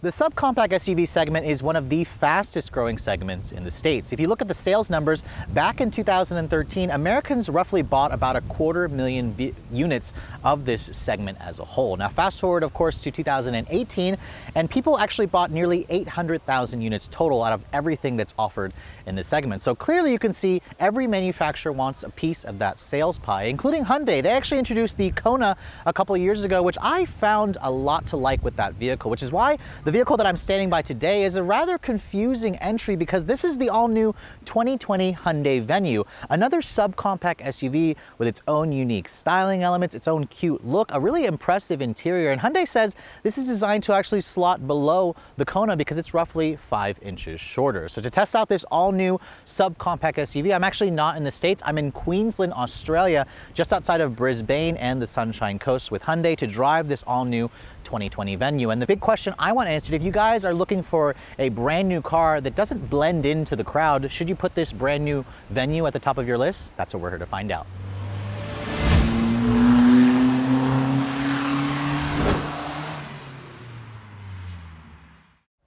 The subcompact SUV segment is one of the fastest growing segments in the States. If you look at the sales numbers, back in 2013, Americans roughly bought about 250,000 units of this segment as a whole. Now fast forward, of course, to 2018, and people actually bought nearly 800,000 units total out of everything that's offered in the segment. So clearly you can see every manufacturer wants a piece of that sales pie, including Hyundai. They actually introduced the Kona a couple of years ago, which I found a lot to like with that vehicle, which is why the vehicle that I'm standing by today is a rather confusing entry, because this is the all-new 2020 Hyundai Venue, another subcompact SUV with its own unique styling elements, its own cute look, a really impressive interior. And Hyundai says this is designed to actually slot below the Kona because it's roughly 5 inches shorter. So to test out this all-new subcompact SUV, I'm actually not in the States. I'm in Queensland, Australia, just outside of Brisbane and the Sunshine Coast with Hyundai to drive this all-new 2020 Venue. And the big question I want answered, if you guys are looking for a brand new car that doesn't blend into the crowd, should you put this brand new Venue at the top of your list? That's what we're here to find out.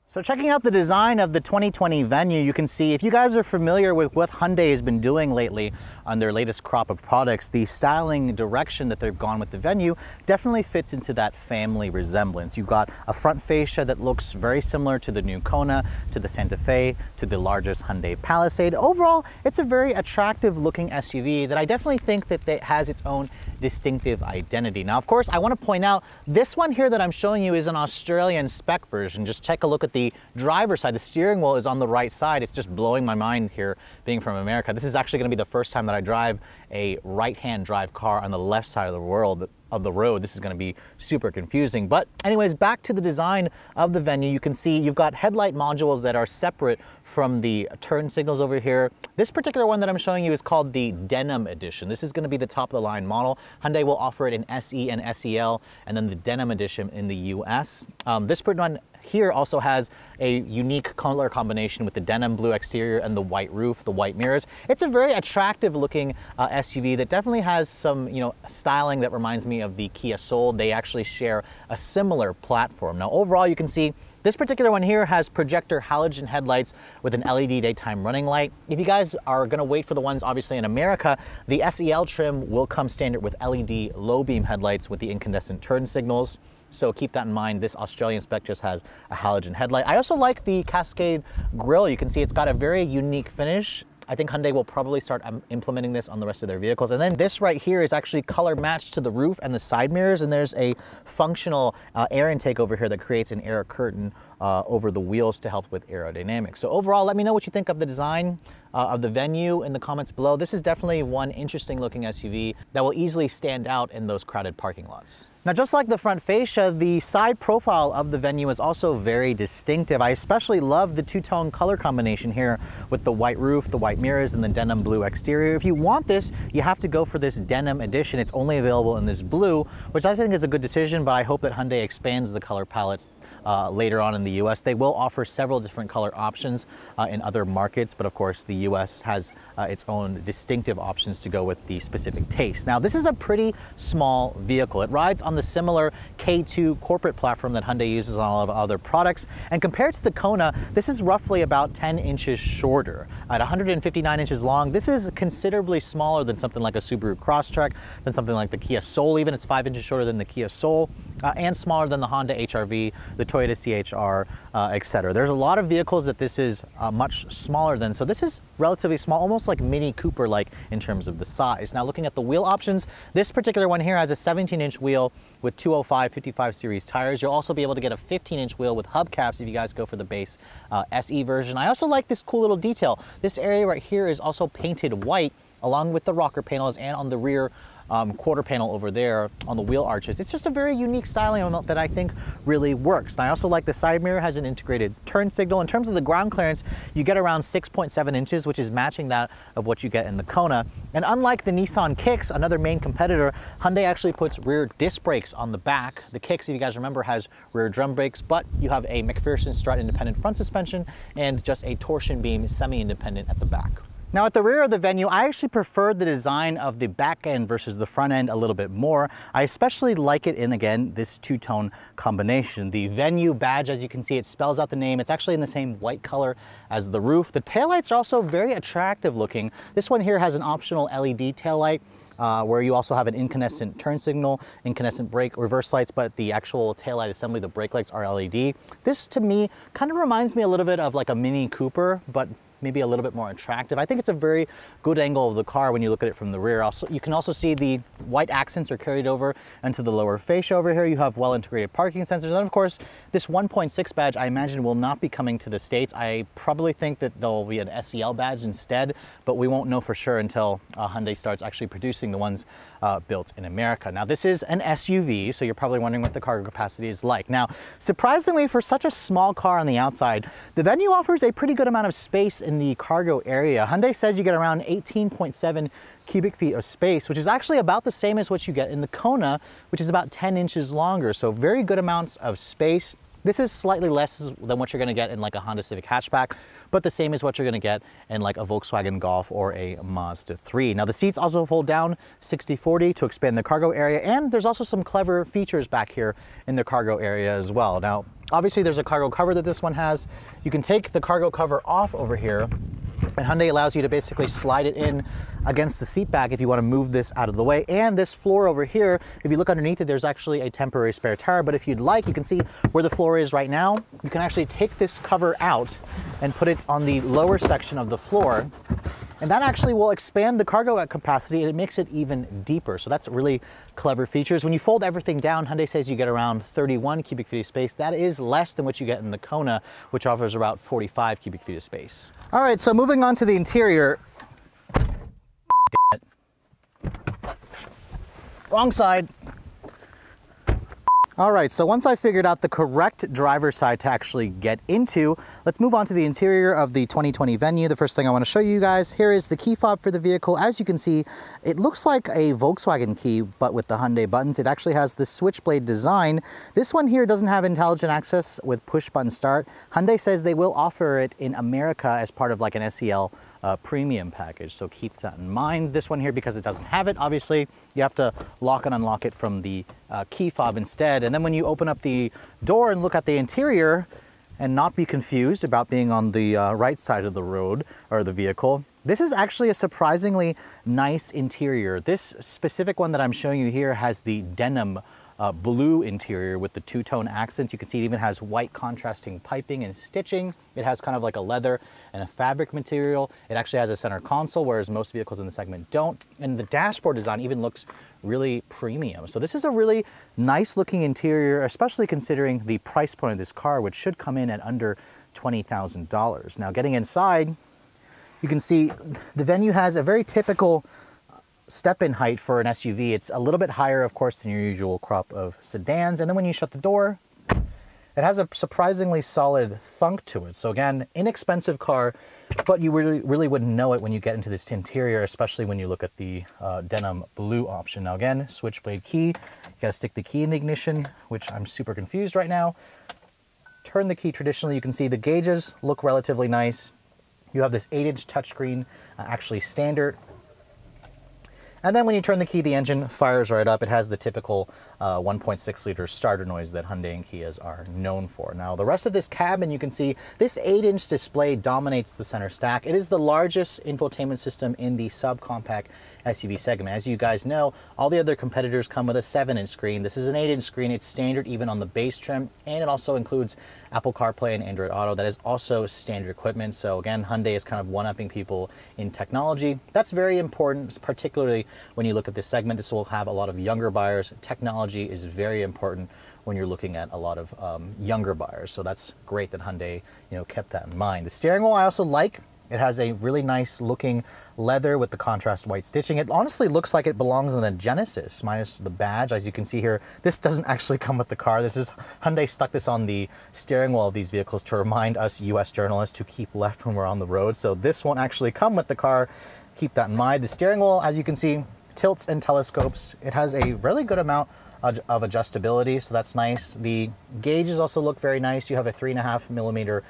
So checking out the design of the 2020 Venue, you can see, if you guys are familiar with what Hyundai has been doing lately on their latest crop of products, the styling direction that they've gone with the Venue definitely fits into that family resemblance. You've got a front fascia that looks very similar to the new Kona, to the Santa Fe, to the largest Hyundai Palisade. Overall, it's a very attractive looking SUV that I definitely think that it has its own distinctive identity. Now, of course, I want to point out this one here that I'm showing you is an Australian spec version. Just take a look at the driver's side. The steering wheel is on the right side. It's just blowing my mind here being from America. This is actually going to be the first time that I drive a right-hand drive car on the left side of the road. This is going to be super confusing. But anyways, back to the design of the Venue, you can see you've got headlight modules that are separate from the turn signals over here. This particular one that I'm showing you is called the Denim Edition. This is going to be the top of the line model. Hyundai will offer it in SE and SEL, and then the Denim Edition in the US. This one here also has a unique color combination with the denim blue exterior and the white roof, the white mirrors. It's a very attractive looking SUV that definitely has some, styling that reminds me of the Kia Soul. They actually share a similar platform. Now, overall, you can see this particular one here has projector halogen headlights with an LED daytime running light. If you guys are going to wait for the ones obviously in America, the SEL trim will come standard with LED low beam headlights with the incandescent turn signals. So keep that in mind. This Australian spec just has a halogen headlight. I also like the Cascade grille. You can see it's got a very unique finish. I think Hyundai will probably start implementing this on the rest of their vehicles. And then this right here is actually color matched to the roof and the side mirrors. And there's a functional air intake over here that creates an air curtain over the wheels to help with aerodynamics. So overall, let me know what you think of the design of the Venue in the comments below. This is definitely one interesting looking SUV that will easily stand out in those crowded parking lots. Now, just like the front fascia, the side profile of the Venue is also very distinctive. I especially love the two-tone color combination here with the white roof, the white mirrors, and the denim blue exterior. If you want this, you have to go for this Denim Edition. It's only available in this blue, which I think is a good decision, but I hope that Hyundai expands the color palettes later on in the US. They will offer several different color options in other markets, but of course the US has its own distinctive options to go with the specific taste. Now, this is a pretty small vehicle. It rides on the similar K2 corporate platform that Hyundai uses on a lot of other products, and compared to the Kona, this is roughly about 10 inches shorter. At 159 inches long, this is considerably smaller than something like a Subaru Crosstrek, than something like the Kia Soul even. It's 5 inches shorter than the Kia Soul, and smaller than the Honda HR-V, the Toyota CHR, etc. There's a lot of vehicles that this is much smaller than, so this is relatively small, almost like Mini Cooper-like in terms of the size. Now, looking at the wheel options, this particular one here has a 17-inch wheel with 205/55 series tires. You'll also be able to get a 15-inch wheel with hubcaps if you guys go for the base SE version. I also like this cool little detail. This area right here is also painted white along with the rocker panels and on the rear quarter panel over there on the wheel arches. It's just a very unique styling element that I think really works. And I also like the side mirror has an integrated turn signal. In terms of the ground clearance, you get around 6.7 inches, which is matching that of what you get in the Kona. And unlike the Nissan Kicks, another main competitor, Hyundai actually puts rear disc brakes on the back. The Kicks, if you guys remember, has rear drum brakes, but you have a McPherson strut independent front suspension and just a torsion beam semi-independent at the back. Now at the rear of the Venue, I actually prefer the design of the back end versus the front end a little bit more. I especially like it in, again, this two-tone combination. The Venue badge, as you can see, it spells out the name. It's actually in the same white color as the roof. The taillights are also very attractive looking. This one here has an optional LED taillight. Where you also have an incandescent turn signal, incandescent brake, reverse lights, but the actual taillight assembly, the brake lights are LED. This to me kind of reminds me a little bit of like a Mini Cooper, but maybe a little bit more attractive. I think it's a very good angle of the car when you look at it from the rear. Also, you can also see the white accents are carried over into the lower fascia over here. You have well-integrated parking sensors. And of course, this 1.6 badge, I imagine, will not be coming to the States. I probably think that there'll be an SEL badge instead, but we won't know for sure until Hyundai starts actually producing the ones built in America. Now, this is an SUV, so you're probably wondering what the cargo capacity is like. Now, surprisingly, for such a small car on the outside, the Venue offers a pretty good amount of space in the cargo area. Hyundai says you get around 18.7 cubic feet of space, which is actually about the same as what you get in the Kona, which is about 10 inches longer. So very good amounts of space. This is slightly less than what you're going to get in like a Honda Civic hatchback, but the same as what you're going to get in like a Volkswagen Golf or a Mazda 3. Now the seats also fold down 60/40 to expand the cargo area, and there's also some clever features back here in the cargo area as well. Now, obviously there's a cargo cover that this one has. You can take the cargo cover off over here, and Hyundai allows you to basically slide it in against the seat back if you want to move this out of the way. And this floor over here, if you look underneath it, there's actually a temporary spare tire. But if you'd like, you can see where the floor is right now. You can actually take this cover out and put it on the lower section of the floor. And that actually will expand the cargo capacity, and it makes it even deeper. So that's really clever features. When you fold everything down, Hyundai says you get around 31 cubic feet of space. That is less than what you get in the Kona, which offers about 45 cubic feet of space. All right, so moving on to the interior. Damn it. Wrong side. All right, so once I figured out the correct driver's side to actually get into, let's move on to the interior of the 2020 Venue. The first thing I want to show you guys, here is the key fob for the vehicle. As you can see, it looks like a Volkswagen key, but with the Hyundai buttons. It actually has the switchblade design. This one here doesn't have intelligent access with push button start. Hyundai says they will offer it in America as part of like an SEL premium package, so keep that in mind. This one here, because it doesn't have it, obviously you have to lock and unlock it from the key fob instead. And then when you open up the door and look at the interior, and not be confused about being on the right side of the road or the vehicle, this is actually a surprisingly nice interior. This specific one that I'm showing you here has the denim blue interior with the two-tone accents. You can see it even has white contrasting piping and stitching. It has kind of like a leather and a fabric material. It actually has a center console, whereas most vehicles in the segment don't. And the dashboard design even looks really premium. So this is a really nice looking interior, especially considering the price point of this car, which should come in at under $20,000. Now getting inside, you can see the Venue has a very typical step-in height for an SUV. It's a little bit higher, of course, than your usual crop of sedans. And then when you shut the door, it has a surprisingly solid thunk to it. So again, inexpensive car, but you really wouldn't know it when you get into this interior, especially when you look at the denim blue option. Now again, switchblade key. You gotta stick the key in the ignition, which I'm super confused right now. Turn the key traditionally. You can see the gauges look relatively nice. You have this 8-inch touchscreen, actually standard. And then when you turn the key, the engine fires right up. It has the typical 1.6 liter starter noise that Hyundai and Kias are known for. Now, the rest of this cabin, you can see this 8-inch display dominates the center stack. It is the largest infotainment system in the subcompact SUV segment. As you guys know, all the other competitors come with a 7-inch screen. This is an 8-inch screen. It's standard even on the base trim, and it also includes Apple CarPlay and Android Auto. That is also standard equipment. So again, Hyundai is kind of one-upping people in technology. That's very important, particularly when you look at this segment. This will have a lot of younger buyers. Technology is very important when you're looking at a lot of younger buyers. So that's great that Hyundai, kept that in mind. The steering wheel I also like. It has a really nice looking leather with the contrast white stitching. It honestly looks like it belongs in a Genesis, minus the badge. As you can see here, this doesn't actually come with the car. Hyundai stuck this on the steering wheel of these vehicles to remind us US journalists to keep left when we're on the road. So this won't actually come with the car. Keep that in mind. The steering wheel, as you can see, tilts and telescopes. It has a really good amount of adjustability, so that's nice. The gauges also look very nice. You have a 3.5mm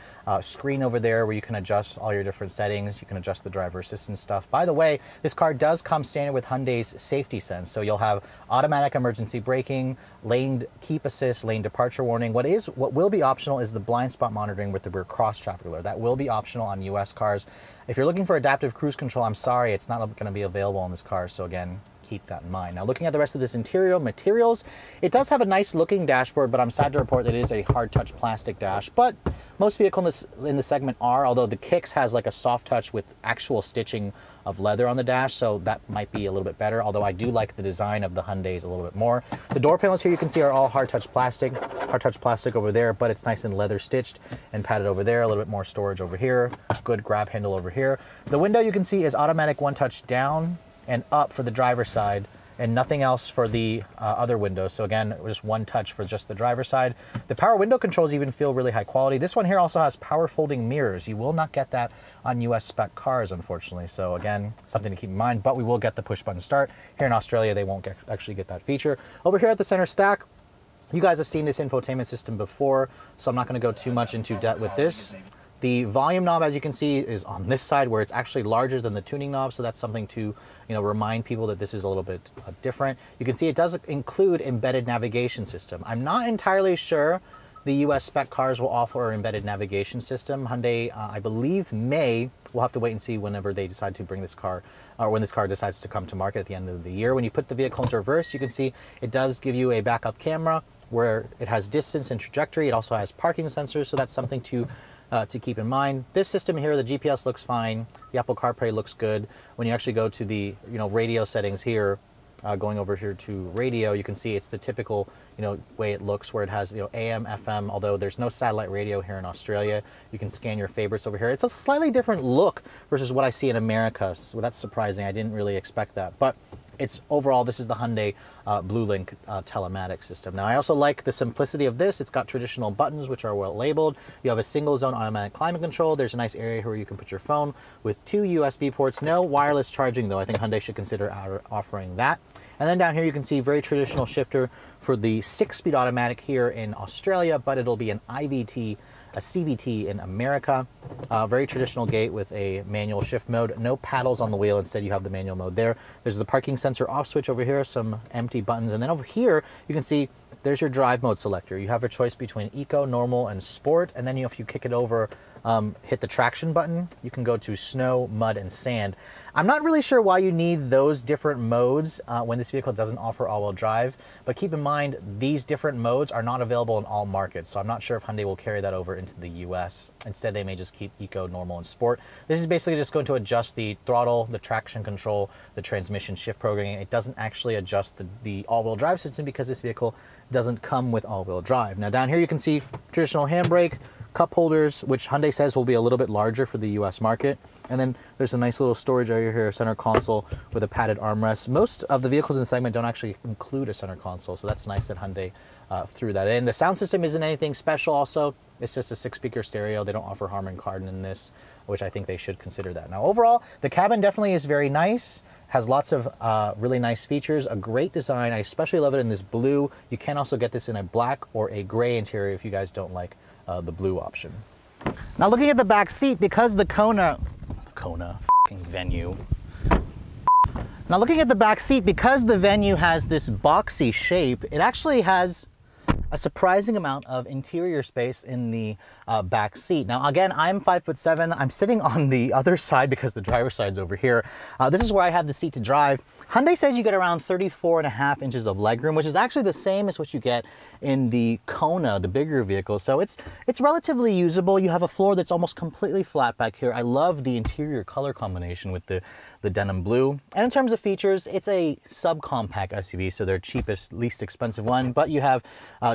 screen over there where you can adjust all your different settings. You can adjust the driver assistance stuff. By the way, this car does come standard with Hyundai's Safety Sense, so you'll have automatic emergency braking, lane keep assist, lane departure warning. What will be optional is the blind spot monitoring with the rear cross traffic alert. That will be optional on US cars. If you're looking for adaptive cruise control, I'm sorry, it's not going to be available on this car, so again, keep that in mind. Now, looking at the rest of this interior materials, it does have a nice looking dashboard, but I'm sad to report that it is a hard touch plastic dash, but most vehicles in this segment are, although the Kicks has like a soft touch with actual stitching of leather on the dash, so that might be a little bit better, although I do like the design of the Hyundais a little bit more. The door panels here you can see are all hard touch plastic over there, but it's nice and leather stitched and padded over there. A little bit more storage over here, good grab handle over here. The window you can see is automatic one touch down and up for the driver's side, and nothing else for the other windows. So again, just one touch for just the driver's side. The power window controls even feel really high quality. This one here also has power folding mirrors. You will not get that on US spec cars, unfortunately. So again, something to keep in mind, but we will get the push button start. Here in Australia, they won't actually get that feature. Over here at the center stack, you guys have seen this infotainment system before, so I'm not gonna go too much into depth with this. The volume knob, as you can see, is on this side where it's actually larger than the tuning knob, so that's something to remind people that this is a little bit different. You can see it does include embedded navigation system. I'm not entirely sure the US spec cars will offer an embedded navigation system. Hyundai, I believe, may. We'll have to wait and see whenever they decide to bring this car, or when this car decides to come to market at the end of the year. When you put the vehicle into reverse, you can see it does give you a backup camera where it has distance and trajectory. It also has parking sensors, so that's something to keep in mind. This system here, the GPS looks fine. The Apple CarPlay looks good. When you actually go to the radio settings here, going over here to radio, you can see it's the typical way it looks, where it has AM, FM. Although there's no satellite radio here in Australia, you can scan your favorites over here. It's a slightly different look versus what I see in America, so that's surprising. I didn't really expect that, but it's overall, this is the Hyundai BlueLink telematics system. Now, I also like the simplicity of this. It's got traditional buttons, which are well labeled. You have a single zone automatic climate control. There's a nice area here where you can put your phone with 2 USB ports. No wireless charging, though. I think Hyundai should consider offering that. And then down here, you can see very traditional shifter for the 6-speed automatic here in Australia, but it'll be an IVT, a CVT in America. Very traditional gate with a manual shift mode. No paddles on the wheel. Instead, you have the manual mode there. There's the parking sensor off switch over here, some empty buttons. And then over here, you can see there's your drive mode selector. You have a choice between eco, normal, and sport. And then if you kick it over, hit the traction button, you can go to snow, mud, and sand. I'm not really sure why you need those different modes when this vehicle doesn't offer all-wheel drive, but keep in mind these different modes are not available in all markets, so I'm not sure if Hyundai will carry that over into the US. Instead, they may just keep eco, normal, and sport. This is basically just going to adjust the throttle, the traction control, the transmission shift programming. It doesn't actually adjust the all-wheel drive system because this vehicle doesn't come with all-wheel drive. Now down here you can see traditional handbrake, cup holders, which Hyundai says will be a little bit larger for the US market. And then there's a nice little storage area here, center console with a padded armrest. Most of the vehicles in the segment don't actually include a center console, so that's nice that Hyundai threw that in. The sound system isn't anything special also. It's just a 6-speaker stereo. They don't offer Harman Kardon in this, which I think they should consider that. Now overall, the cabin definitely is very nice, has lots of really nice features, a great design. I especially love it in this blue. You can also get this in a black or a gray interior if you guys don't like the blue option. Now looking at the back seat, because the Kona Venue. Now looking at the back seat, because the Venue has this boxy shape, it actually has a surprising amount of interior space in the back seat. Now again, I'm 5'7". I'm sitting on the other side because the driver's side's over here. This is where I have the seat to drive. Hyundai says you get around 34.5 inches of legroom, which is actually the same as what you get in the Kona, the bigger vehicle. So it's relatively usable. You have a floor that's almost completely flat back here. I love the interior color combination with the denim blue. And in terms of features, it's a subcompact SUV, so their cheapest, least expensive one, but you have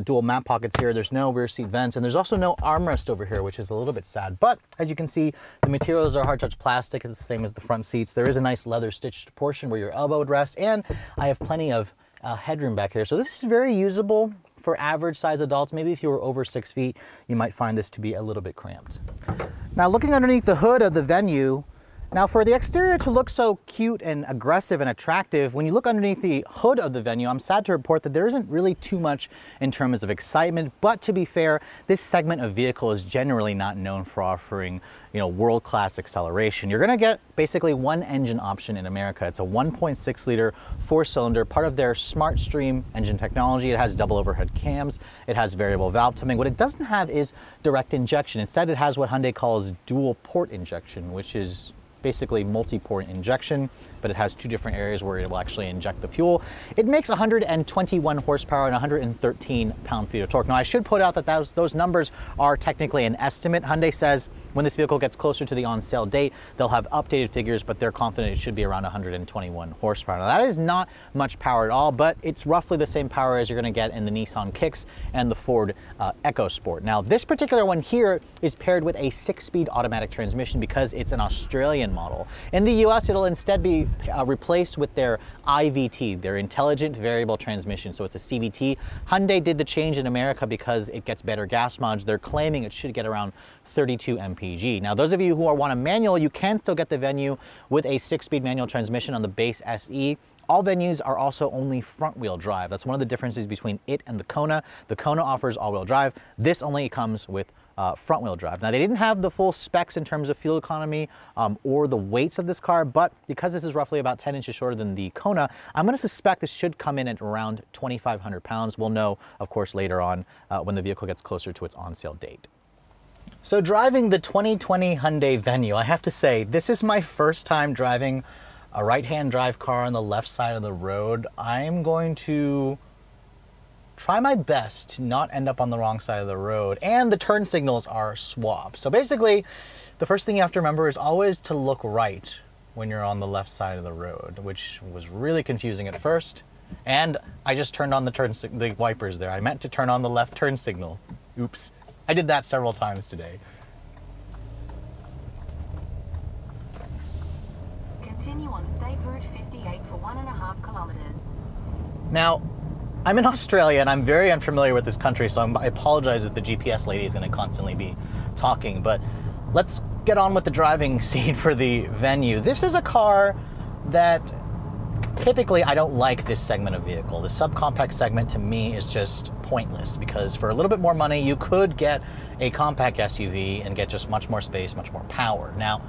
dual map pockets here. There's no rear seat vents, and there's also no armrest over here, which is a little bit sad. But as you can see, the materials are hard touch plastic. It's the same as the front seats. There is a nice leather stitched portion where your elbow would rest, and I have plenty of headroom back here. So this is very usable for average size adults. Maybe if you were over 6 feet, you might find this to be a little bit cramped. Now looking underneath the hood of the Venue, Now, for the exterior to look so cute and aggressive and attractive, when you look underneath the hood of the Venue, I'm sad to report that there isn't really too much in terms of excitement. But to be fair, this segment of vehicle is generally not known for offering, world-class acceleration. You're gonna get basically one engine option in America. It's a 1.6 liter four-cylinder, part of their Smart Stream engine technology. It has double overhead cams. It has variable valve timing. What it doesn't have is direct injection. Instead, it has what Hyundai calls dual port injection, which is basically multi-port injection, but it has two different areas where it will actually inject the fuel. It makes 121 horsepower and 113 pound-feet of torque. Now, I should put out that those numbers are technically an estimate. Hyundai says when this vehicle gets closer to the on-sale date, they'll have updated figures, but they're confident it should be around 121 horsepower. Now, that is not much power at all, but it's roughly the same power as you're going to get in the Nissan Kicks and the Ford EcoSport. Now, this particular one here is paired with a 6-speed automatic transmission because it's an Australian model. In the US, it'll instead be replaced with their IVT, their Intelligent Variable Transmission. So it's a CVT. Hyundai did the change in America because it gets better gas mileage. They're claiming it should get around 32 mpg. Now, those of you who want a manual, you can still get the Venue with a 6-speed manual transmission on the base SE. All Venues are also only front-wheel drive. That's one of the differences between it and the Kona. The Kona offers all-wheel drive. This only comes with front-wheel drive. Now, they didn't have the full specs in terms of fuel economy or the weights of this car, but because this is roughly about 10 inches shorter than the Kona, I'm going to suspect this should come in at around 2,500 pounds. We'll know, of course, later on when the vehicle gets closer to its on-sale date. So driving the 2020 Hyundai Venue, I have to say, this is my first time driving a right-hand drive car on the left side of the road. I'm going to try my best to not end up on the wrong side of the road, and the turn signals are swapped. So basically, the first thing you have to remember is always to look right when you're on the left side of the road, which was really confusing at first. And I just turned on the wipers there. I meant to turn on the left turn signal. Oops. I did that several times today. Continue on State Route 58 for 1.5 kilometers. Now, I'm in Australia and I'm very unfamiliar with this country, so I apologize if the GPS lady is going to constantly be talking, but let's get on with the driving scene for the Venue. This is a car that typically I don't like this segment of vehicle. The subcompact segment to me is just pointless because for a little bit more money, you could get a compact SUV and get just much more space, much more power. Now,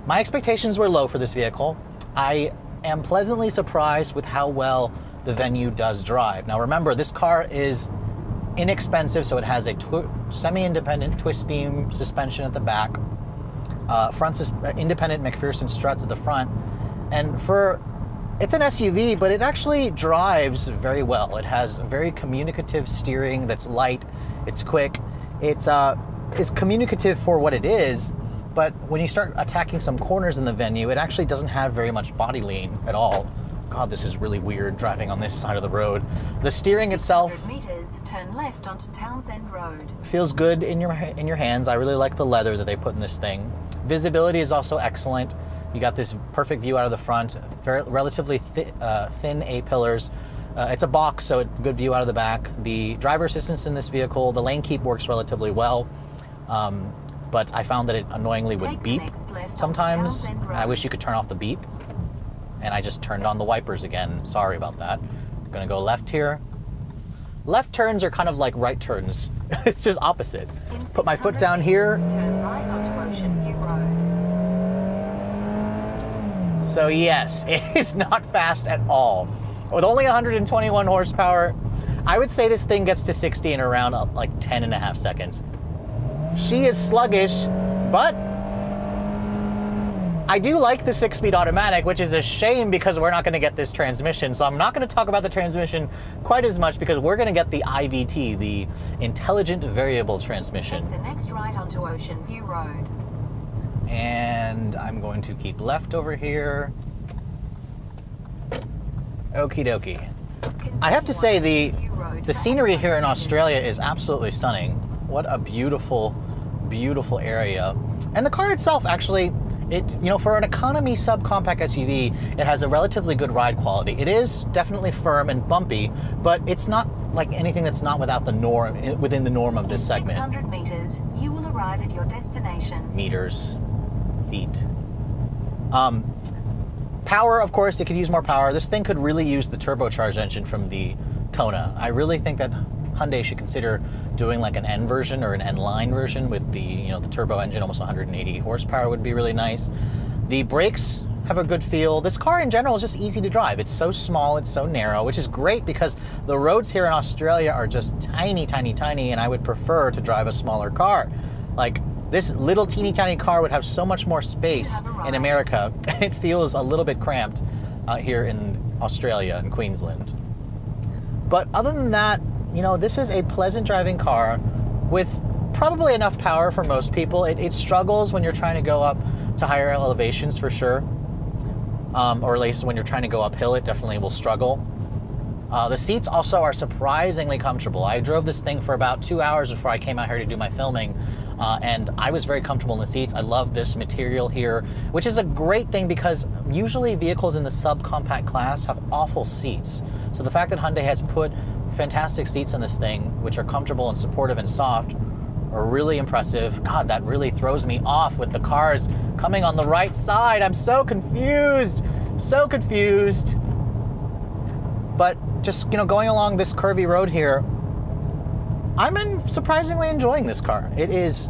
my expectations were low for this vehicle. I am pleasantly surprised with how well the Venue does drive. Now remember, this car is inexpensive, so it has a semi-independent twist beam suspension at the back, independent McPherson struts at the front, and it's an SUV, but it actually drives very well. It has very communicative steering that's light, it's quick, it's communicative for what it is, but when you start attacking some corners in the Venue, it actually doesn't have very much body lean at all. God, this is really weird driving on this side of the road. The steering itself meters, turn left onto Townsend Road. Feels good in your hands. I really like the leather that they put in this thing. Visibility is also excellent. You got this perfect view out of the front, relatively thin A-pillars. It's a box, so it's a good view out of the back. The driver assistance in this vehicle, the lane keep works relatively well, but I found that it annoyingly would beep sometimes. I wish you could turn off the beep. And I just turned on the wipers again. Sorry about that. I'm gonna go left here. Left turns are kind of like right turns. It's just opposite. Put my foot down here. Turn right onto Ocean View Road. So yes, it's not fast at all. With only 121 horsepower, I would say this thing gets to 60 in around like 10.5 seconds. She is sluggish, but I do like the 6-speed automatic, which is a shame because we're not going to get this transmission. So I'm not going to talk about the transmission quite as much because we're going to get the IVT, the Intelligent Variable Transmission. Take the next right onto Ocean View Road. And I'm going to keep left over here. Okie dokie. I have to say the scenery here in Australia is absolutely stunning. What a beautiful, beautiful area. And the car itself actually, for an economy subcompact SUV, it has a relatively good ride quality. It is definitely firm and bumpy, but it's not like anything that's not within the norm of this segment. 600 meters, you will arrive at your destination. Meters, feet. Power, of course, it could use more power. This thing could really use the turbocharged engine from the Kona. I really think that Hyundai should consider doing like an N version or an N-line version with the, you know, the turbo engine, almost 180 horsepower would be really nice. The brakes have a good feel. This car in general is just easy to drive. It's so small, it's so narrow, which is great because the roads here in Australia are just tiny, tiny, tiny, and I would prefer to drive a smaller car. Like, this little teeny tiny car would have so much more space in America. It feels a little bit cramped here in Australia and Queensland. But other than that, you know, this is a pleasant driving car with probably enough power for most people. It struggles when you're trying to go up to higher elevations for sure. Or at least when you're trying to go uphill, it definitely will struggle. The seats also are surprisingly comfortable. I drove this thing for about 2 hours before I came out here to do my filming. And I was very comfortable in the seats. I love this material here, which is a great thing because usually vehicles in the subcompact class have awful seats. So the fact that Hyundai has put fantastic seats in this thing, which are comfortable and supportive and soft, are really impressive. God, that really throws me off with the cars coming on the right side. I'm so confused, so confused. But just, you know, going along this curvy road here, I'm surprisingly enjoying this car. It is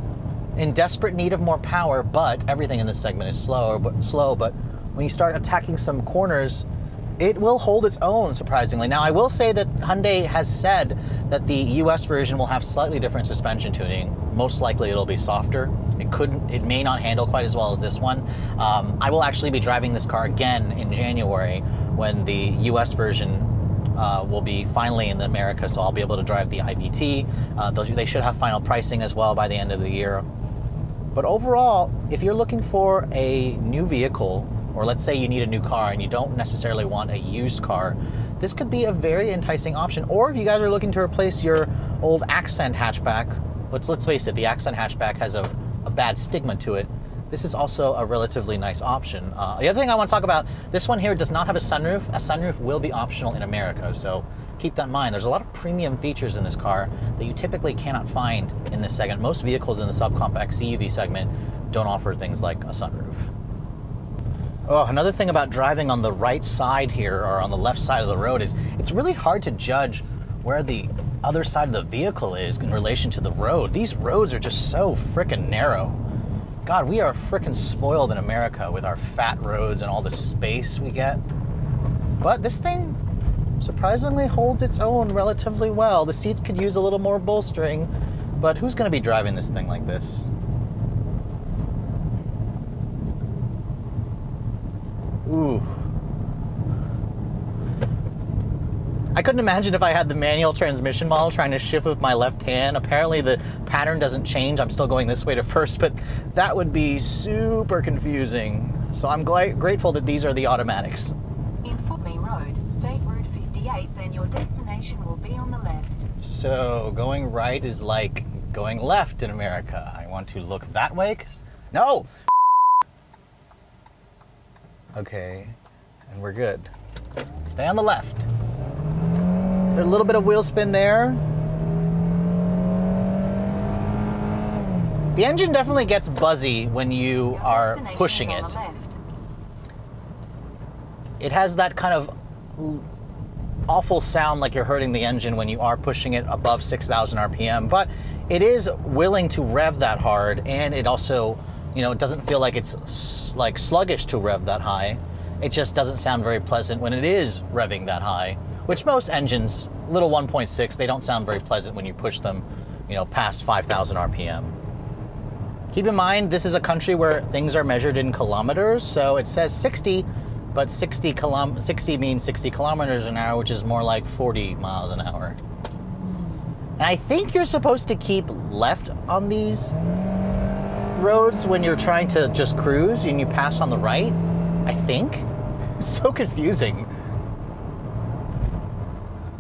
in desperate need of more power, but everything in this segment is slow. But when you start attacking some corners, it will hold its own, surprisingly. Now, I will say that Hyundai has said that the US version will have slightly different suspension tuning. Most likely it'll be softer. It may not handle quite as well as this one. I will actually be driving this car again in January when the US version will be finally in America, so I'll be able to drive the IVT. They should have final pricing as well by the end of the year. But overall, if you're looking for a new vehicle, or let's say you need a new car and you don't necessarily want a used car, this could be a very enticing option. Or if you guys are looking to replace your old Accent hatchback, let's face it, the Accent hatchback has a bad stigma to it. This is also a relatively nice option. The other thing I want to talk about, this one here does not have a sunroof. A sunroof will be optional in America, so keep that in mind. There's a lot of premium features in this car that you typically cannot find in this segment. Most vehicles in the subcompact CUV segment don't offer things like a sunroof. Oh, another thing about driving on the right side here, or on the left side of the road, is it's really hard to judge where the other side of the vehicle is in relation to the road. These roads are just so frickin' narrow. God, we are frickin' spoiled in America with our fat roads and all the space we get. But this thing surprisingly holds its own relatively well. The seats could use a little more bolstering, but who's gonna be driving this thing like this? Ooh. I couldn't imagine if I had the manual transmission model trying to shift with my left hand. Apparently the pattern doesn't change. I'm still going this way to first, but that would be super confusing. So I'm grateful that these are the automatics. In Footme Road, State Route 58, then your destination will be on the left. So going right is like going left in America. I want to look that way. No! Okay, and we're good. Stay on the left. There's a little bit of wheel spin there. The engine definitely gets buzzy when you are pushing it. It has that kind of awful sound like you're hurting the engine when you are pushing it above 6,000 RPM, but it is willing to rev that hard, and it also, you know, it doesn't feel like it's like sluggish to rev that high. It just doesn't sound very pleasant when it is revving that high, which most engines, little 1.6, they don't sound very pleasant when you push them, you know, past 5,000 RPM. Keep in mind, this is a country where things are measured in kilometers, so it says 60, but 60 means 60 kilometers an hour, which is more like 40 miles an hour. And I think you're supposed to keep left on these roads when you're trying to just cruise and you pass on the right, I think. It's so confusing.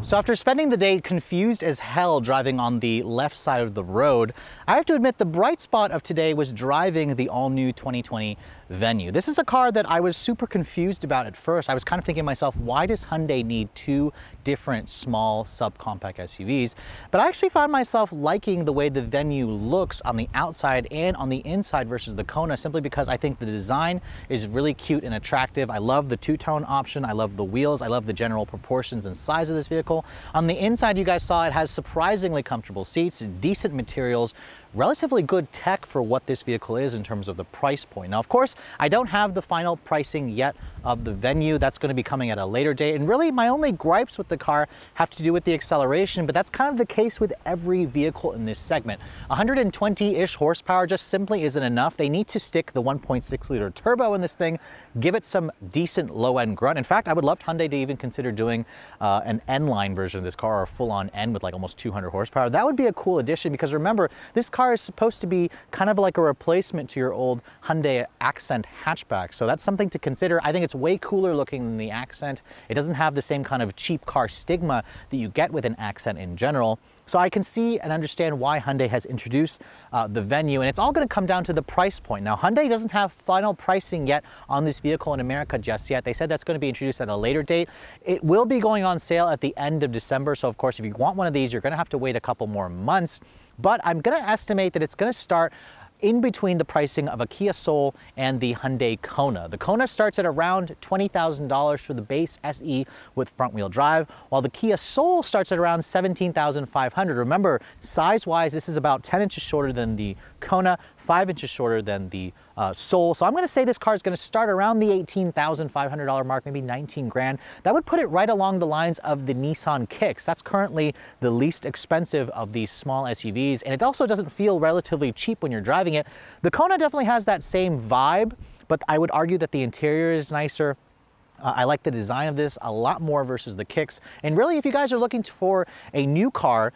So after spending the day confused as hell driving on the left side of the road, I have to admit the bright spot of today was driving the all-new 2020 Venue. This is a car that I was super confused about at first. I was kind of thinking to myself, why does Hyundai need two different small subcompact SUVs? But I actually found myself liking the way the Venue looks on the outside and on the inside versus the Kona, simply because I think the design is really cute and attractive. I love the two-tone option. I love the wheels. I love the general proportions and size of this vehicle. On the inside, you guys saw it has surprisingly comfortable seats, decent materials, relatively good tech for what this vehicle is in terms of the price point. Now, of course, I don't have the final pricing yet of the Venue. That's going to be coming at a later date. And really, my only gripes with the car have to do with the acceleration, but that's kind of the case with every vehicle in this segment. 120-ish horsepower just simply isn't enough. They need to stick the 1.6-liter turbo in this thing, give it some decent low-end grunt. In fact, I would love Hyundai to even consider doing an N-line version of this car, or a full-on N with like almost 200 horsepower. That would be a cool addition, because remember, this car is supposed to be kind of like a replacement to your old Hyundai Accent hatchback. So that's something to consider. I think it's way cooler looking than the Accent. It doesn't have the same kind of cheap car stigma that you get with an Accent in general. So I can see and understand why Hyundai has introduced the Venue, and it's all going to come down to the price point. Now, Hyundai doesn't have final pricing yet on this vehicle in America just yet. They said that's going to be introduced at a later date. It will be going on sale at the end of December. So of course, if you want one of these, you're going to have to wait a couple more months. But I'm going to estimate that it's going to start in between the pricing of a Kia Soul and the Hyundai Kona. The Kona starts at around $20,000 for the base SE with front-wheel drive, while the Kia Soul starts at around $17,500. Remember, size-wise, this is about 10 inches shorter than the Kona, 5 inches shorter than the Soul. So I'm going to say this car is going to start around the $18,500 mark, maybe 19 grand. That would put it right along the lines of the Nissan Kicks. That's currently the least expensive of these small SUVs, and it also doesn't feel relatively cheap when you're driving it. The Kona definitely has that same vibe, but I would argue that the interior is nicer. I like the design of this a lot more versus the Kicks. And really, if you guys are looking for a new car,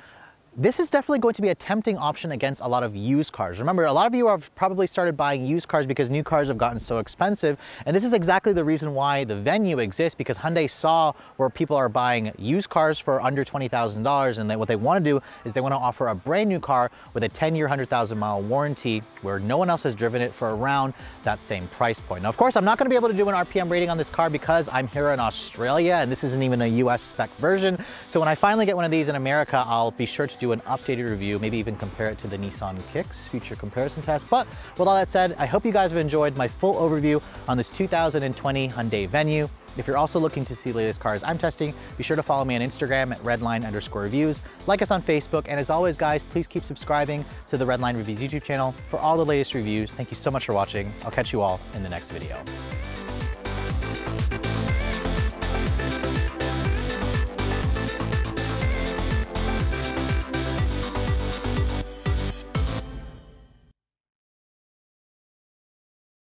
this is definitely going to be a tempting option against a lot of used cars. Remember, a lot of you have probably started buying used cars because new cars have gotten so expensive. And this is exactly the reason why the Venue exists, because Hyundai saw where people are buying used cars for under $20,000. And what they want to do is they want to offer a brand new car with a 10-year, 100,000-mile warranty where no one else has driven it for around that same price point. Now, of course, I'm not going to be able to do an RPM rating on this car because I'm here in Australia and this isn't even a US spec version. So when I finally get one of these in America, I'll be sure to do an updated review, maybe even compare it to the Nissan Kicks future comparison test. But with all that said, I hope you guys have enjoyed my full overview on this 2020 Hyundai Venue. If you're also looking to see the latest cars I'm testing, be sure to follow me on Instagram at redline_reviews, like us on Facebook, and as always guys, please keep subscribing to the Redline Reviews YouTube channel for all the latest reviews. Thank you so much for watching. I'll catch you all in the next video.